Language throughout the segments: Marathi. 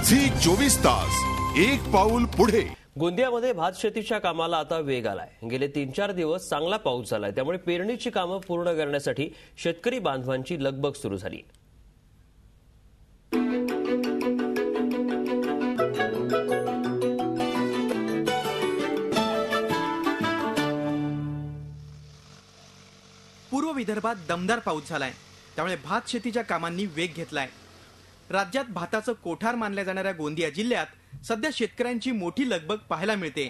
झी 24 तास एक पाऊल पुढे। गोंदियामध्ये भात शेतीच्या कामाला आता वेग आलाय। गेले 3-4 दिवस चांगला पाऊस झालाय, त्यामुळे पेरणीची कामं पूर्ण करण्यासाठी शेतकरी बांधवांची लगबग सुरू झाली। पूर्व विदर्भात दमदार पाऊस झालाय, त्यामुळे भात शेतीच्या कामांनी वेग घेतलाय। राज्यात भाताचं कोठार मानल्या जाणाऱ्या गोंदिया जिल्ह्यात सध्या शेतकऱ्यांची मोठी लगबग पाहायला मिळते।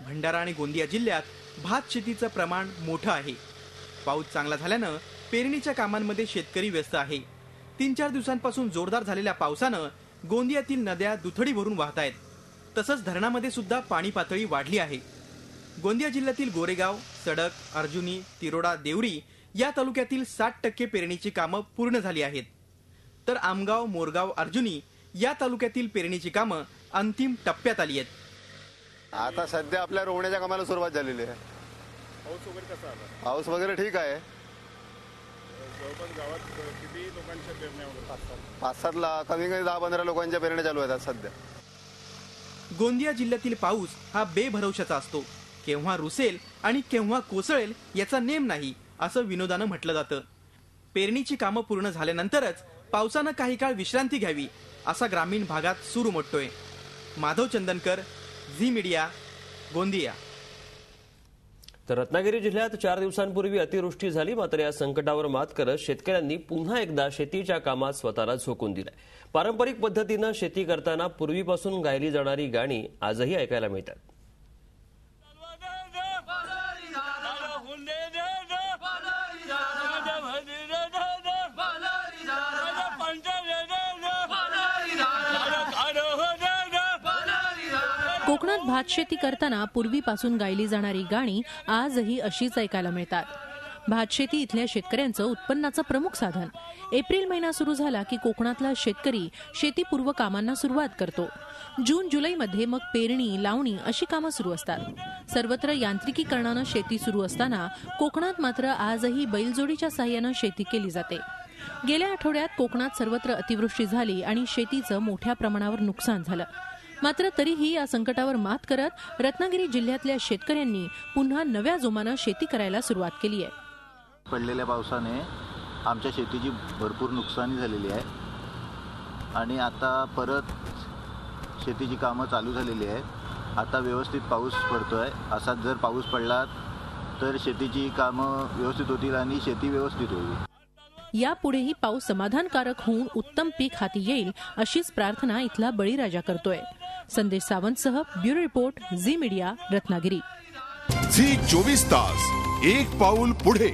भंडारा आणि गोंदिया जिल्ह्यात भात शेतीचं प्रमाण मोठं आहे। पाऊस चांगला झाल्यानं पेरणीच्या कामांमध्ये शेतकरी व्यस्त आहे। 3-4 दिवसांपासून जोरदार झालेल्या पावसानं गोंदियातील नद्या दुथडी भरून वाहत आहेत। तसंच धरणामध्ये सुद्धा पाणी पातळी वाढली आहे। गोंदिया जिल्ह्यातील गोरेगाव, सडक, अर्जुनी, तिरोडा, देवरी या तालुक्यातील 60% पेरणीची कामं पूर्ण झाली आहेत, तर आमगाव, मोरगाव, अर्जुनी या तालुक्यातील पेरणीची कामं अंतिम टप्प्यात आली आहेत। आता सध्या आपल्या रोवण्याच्या कामाला सुरुवात झालेली आहे। पाऊस वगैरे कसा आला? पाऊस वगैरे ठीक आहे। जवळपास गावात किती लोकांच्या पेरण्या वगैरे? 5-7 लाख, कमी 10-15 लोकांच्या पेरण्या चालू आहेत सध्या। गोंदिया जिल्ह्यातील पाऊस हा बेभरवशाचा असतो। केव्हा रुसेल आणि केव्हा कोसळेल याचा नेम नाही, असं विनोदानं म्हटलं जातं। पेरणीची कामं पूर्ण झाल्यानंतरच पावसानं काही काळ विश्रांती घ्यावी, असा ग्रामीण भागात सूर उमटतोय। माधव चंदनकर, झी मीडिया, गोंदिया। तर रत्नागिरी जिल्ह्यात 4 दिवसांपूर्वी अतिवृष्टी झाली, मात्र या संकटावर मात करत शेतकऱ्यांनी पुन्हा एकदा शेतीच्या कामात स्वतःला झोकून दिलंय। पारंपरिक पद्धतीनं शेती करताना पूर्वीपासून गायली जाणारी गाणी आजही ऐकायला मिळतात। कोकणात भात शेती करताना पूर्वीपासून गायली जाणारी गाणी आजही अशीच ऐकायला मिळतात। भात शेती इथल्या शेतकऱ्यांचं उत्पन्नाचं प्रमुख साधन। एप्रिल महिना सुरू झाला की कोकणातला शेतकरी शेतीपूर्व कामांना सुरुवात करतो। जून-जुलैमध्ये मग पेरणी, लावणी अशी कामं सुरू असतात। सर्वत्र यांत्रिकीकरणानं शेती सुरू असताना कोकणात मात्र आजही बैलजोडीच्या साहाय्यानं शेती केली जाते। गेल्या आठवड्यात कोकणात सर्वत्र अतिवृष्टी झाली आणि शेतीचं मोठ्या प्रमाणावर नुकसान झालं। मात्र तरीही या संकटावर मात करत रत्नागिरी जिल्ह्यातल्या शेतकऱ्यांनी पुन्हा नव्या जोमानं शेती करायला सुरुवात केली आहे। पडलेल्या पावसाने आमच्या शेतीची भरपूर नुकसानी झालेली आहे आणि आता परत शेतीची कामं चालू झालेली आहेत। आता व्यवस्थित पाऊस पडतोय। असाच जर पाऊस पडला तर शेतीची कामं व्यवस्थित होतील आणि शेती व्यवस्थित होईल। यापुढेही पाऊस समाधानकारक होऊन उत्तम पीक हाती येईल अशीच प्रार्थना इथला बळीराजा करतोय। संदेश सावंतसह bureau report, Zee media, Ratnagiri. Zee 24 तास एक पाऊल पुढे।